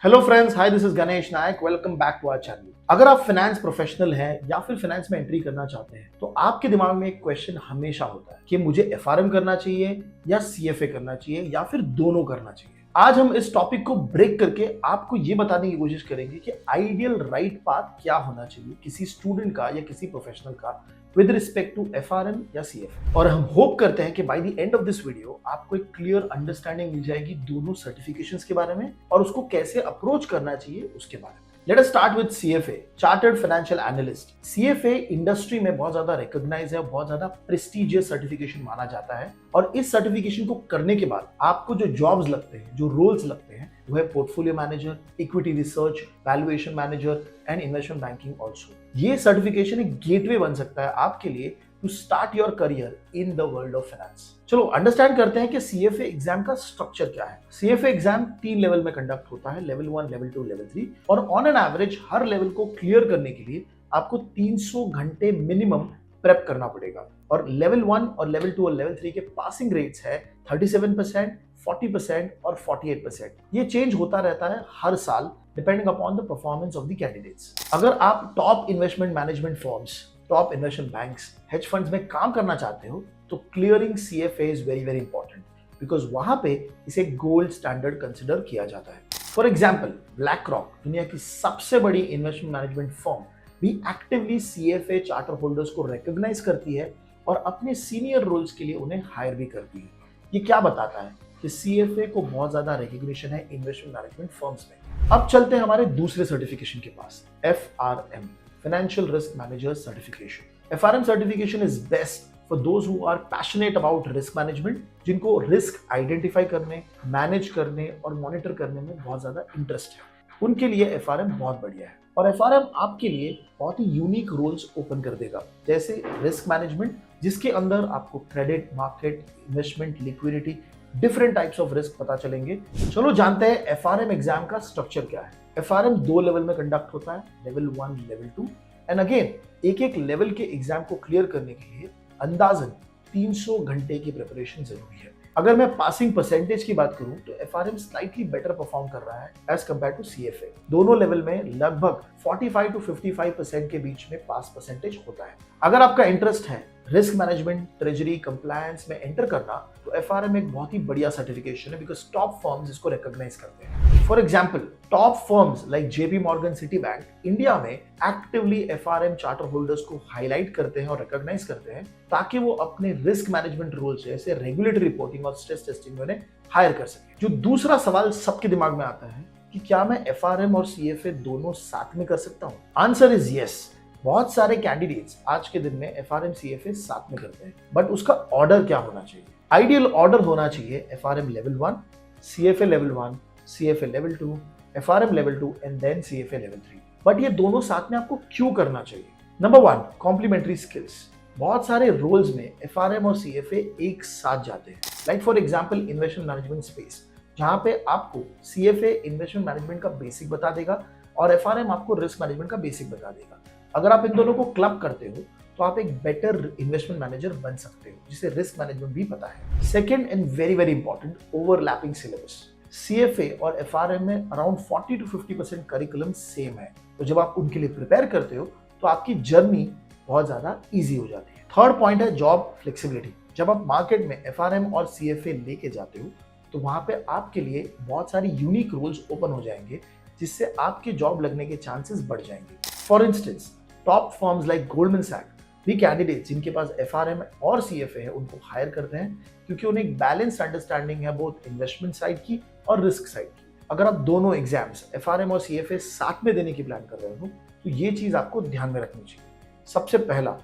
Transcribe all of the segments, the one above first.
Hello friends, hi, this is Ganesh Nayak. Welcome back to our channel. अगर आप finance professional हैं या फिर फाइनेंस में एंट्री करना चाहते हैं तो आपके दिमाग में एक क्वेश्चन हमेशा होता है कि मुझे एफआरएम करना चाहिए या सीएफए करना चाहिए या फिर दोनों करना चाहिए। आज हम इस टॉपिक को ब्रेक करके आपको ये बताने की कोशिश करेंगे कि आइडियल राइट पाथ क्या होना चाहिए किसी स्टूडेंट का या किसी प्रोफेशनल का विद रिस्पेक्ट टू एफआरएम या सीएफए। और हम होप करते हैं कि by the end of this video आपको एक क्लियर अंडरस्टैंडिंग मिल जाएगी दोनों सर्टिफिकेशंस के बारे में और उसको कैसे अप्रोच करना चाहिए उसके बारे में। Let us start with CFA, chartered financial analyst. CFA industry में बहुत ज्यादा रिकॉग्नाइज है, बहुत ज्यादा प्रेस्टिजियस सर्टिफिकेशन माना जाता है और इस सर्टिफिकेशन को करने के बाद आपको जो जॉब्स लगते हैं, जो रोल्स लगते हैं, वो है portfolio manager, equity research, valuation manager and investment banking also. ये सर्टिफिकेशन एक गेटवे बन सकता है आपके लिए to start your career in the world of finance. चलो अंडरस्टैंड करते हैं कि सीएफए एग्जाम का स्ट्रक्चर क्या है। सीएफए एग्जाम 3 लेवल में कंडक्ट होता है, लेवल 1, लेवल 2, लेवल 3, और ऑन एन एवरेज हर लेवल को क्लियर करने के लिए आपको 300 घंटे मिनिमम प्रेप करना पड़ेगा। और लेवल 1 और लेवल 2 और लेवल 3 के पासिंग रेट्स है 37%, 40% और 48%। ये चेंज होता रहता है हर साल depending upon the performance of the candidates. अगर आप top investment management firms, top investment banks, hedge funds में काम करना चाहते हो तो clearing CFA is very very important because वहां पे इसे गोल्ड स्टैंडर्ड कंसिडर किया जाता है। फॉर एग्जाम्पल, ब्लैक रॉक, दुनिया की सबसे बड़ी इन्वेस्टमेंट मैनेजमेंट फर्म, भी एक्टिवली सीएफए चार्टर होल्डर्स को रिकॉग्नाइज करती है और अपने सीनियर रोल्स के लिए उन्हें हायर भी करती है। ये क्या बताता है कि सीएफए को बहुत ज्यादा रिकॉग्निशन है इन्वेस्टमेंट मैनेजमेंट फर्म्स में। अब चलते हैं हमारे दूसरे सर्टिफिकेशन के पास, FRM, financial risk manager certification. FRM certification is best for those who are passionate about risk management, जिनको रिस्क आइडेंटिफाई करने, मैनेज करने और मॉनिटर करने में बहुत ज्यादा इंटरेस्ट है, उनके लिए एफआरएम बहुत बढ़िया है। और एफआरएम आपके लिए बहुत ही यूनिक रोल्स ओपन कर देगा, जैसे रिस्क मैनेजमेंट, जिसके अंदर आपको credit, market, investment, liquidity, different types of risk पता चलेंगे। चलो जानते हैं एफआरएम एग्जाम का स्ट्रक्चर क्या है। एफआरएम 2 लेवल में कंडक्ट होता है, लेवल 1, लेवल 2, एंड अगेन एक एक लेवल के एग्जाम को क्लियर करने के लिए अंदाजन 300 घंटे की प्रिपरेशन जरूरी है। अगर मैं पासिंग परसेंटेज की बात करूं तो एफआरएम स्लाइटली बेटर परफॉर्म कर रहा है एज कंपेयर टू सीएफए। दोनों लेवल में लगभग 45 to 55% के बीच में पास परसेंटेज होता है। अगर आपका इंटरेस्ट है रिस्क मैनेजमेंट, ट्रेजरी, कंप्लायंस में एंटर करना तो एफआरएम एक बहुत ही बढ़िया सर्टिफिकेशन है बिकॉज टॉप फर्म्स इसको रिकॉग्नाइज करते हैं। For example, top firms like JP Morgan, city bank India में एक्टिवली एफआरएम चार्टर होल्डर्स को हाईलाइट करते हैं और रिकॉग्नाइज करते हैं ताकि वो अपने रिस्क मैनेजमेंट रोल्स जैसे रेगुलेटरी रिपोर्टिंग और स्ट्रेस टेस्टिंग में उन्हें हायर कर सके। जो दूसरा सवाल सबके दिमाग में आता है कि क्या मैं एफआरएम और सीएफए दोनों साथ में कर सकता हूँ? Answer is yes. बहुत सारे कैंडिडेट्स आज के दिन में एफआरएम सीएफए साथ में करते हैं, बट उसका ऑर्डर क्या होना चाहिए? आइडियल ऑर्डर होना चाहिए FRM level 1, CFA level 1, CFA level 2, FRM level 2 and then CFA level 3। But ये दोनों साथ में आपको क्यों करना चाहिए? Number 1, complementary skills. बहुत सारे रोल्स में एफआरएम और सीएफए एक साथ जाते हैं, like for example investment management space, जहां पे आपको सीएफए इन्वेस्टमेंट मैनेजमेंट का बेसिक बता देगा और एफआरएम आपको रिस्क मैनेजमेंट का बेसिक बता देगा। अगर आप इन दोनों को क्लब करते हो तो आप एक बेटर इन्वेस्टमेंट मैनेजर बन सकते हो जिसे रिस्क मैनेजमेंट भी पता है। Second and very very important, overlapping syllabus. CFA और एफआरएम में अराउंड 40 to 50% करिकुलम सेम है, तो जब आप उनके लिए प्रिपेयर करते हो तो आपकी जर्नी बहुत ज्यादा इजी हो जाती है। थर्ड पॉइंट है जॉब फ्लेक्सिबिलिटी। जब आप मार्केट में एफआरएम और सीएफए लेके जाते हो तो वहां पे आपके लिए बहुत सारी यूनिक रोल्स ओपन हो जाएंगे जिससे आपके जॉब लगने के चांसेस बढ़ जाएंगे। For instance, top firms like Goldman सैक्स भी कैंडिडेट्स जिनके पास एफआरएम और सीएफए है उनको हायर करते हैं क्योंकि उन्हें एक बैलेंस्ड अंडरस्टैंडिंग है बोथ इन्वेस्टमेंट साइड की और रिस्क साइड की। अगर आप दोनों एग्जाम्स एफआरएम और सीएफए साथ में देने की प्लान कर रहे हो तो ये चीज आपको ध्यान में रखनी चाहिए। सबसे पहला,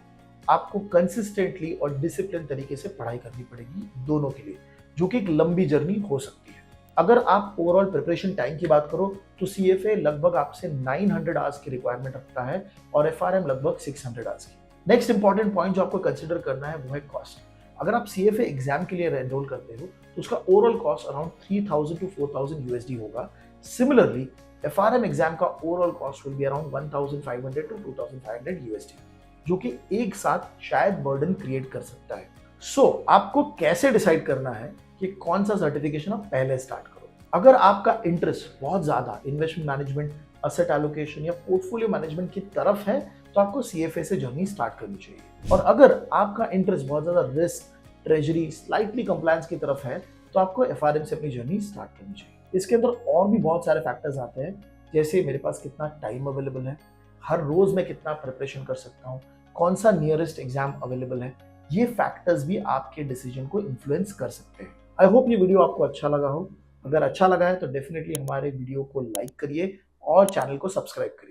आपको कंसिस्टेंटली और डिसिप्लिन तरीके से पढ़ाई करनी पड़ेगी दोनों के लिए, जो कि एक लंबी जर्नी हो सकती है। अगर आप ओवरऑल प्रिपरेशन टाइम की बात करो तो सीएफए लगभग आपसे 900 आवर्स की रिक्वायरमेंट रखता है और एफआरएम लगभग 600 आवर्स की। नेक्स्ट इंपॉर्टेंट पॉइंट जो आपको कंसिडर करना है वो है कॉस्ट। अगर आप सीएफए एग्जाम के लिए एनरोल करते हो तो उसका overall cost around 3000 to 4000 USD होगा। सिमिलरली एफआरएम एग्जाम का overall cost will be around 1500 to 2500 USD, जो कि एक साथ शायद बर्डन क्रिएट कर सकता है। सो आपको कैसे डिसाइड करना है कि कौन सा सर्टिफिकेशन आप पहले स्टार्ट करो? अगर आपका इंटरेस्ट बहुत ज्यादा इन्वेस्टमेंट मैनेजमेंट, असेट एलोकेशन या पोर्टफोलियो मैनेजमेंट की तरफ है तो आपको सीएफए से जर्नी स्टार्ट करनी चाहिए। और अगर आपका इंटरेस्ट बहुत ज्यादा रिस्क, ट्रेजरी, स्लाइटली कंप्लायंस की तरफ है तो आपको एफआरएम से अपनी जर्नी स्टार्ट करनी चाहिए। इसके अंदर और भी बहुत सारे फैक्टर्स आते हैं, जैसे मेरे पास कितना टाइम अवेलेबल है, हर रोज मैं कितना प्रिपरेशन कर सकता हूँ, कौन सा नियरेस्ट एग्जाम अवेलेबल है। ये फैक्टर्स भी आपके डिसीजन को इन्फ्लुएंस कर सकते हैं। आई होप ये वीडियो आपको अच्छा लगा हो। अगर अच्छा लगा है तो डेफिनेटली हमारे वीडियो को लाइक करिए और चैनल को सब्सक्राइब करिए।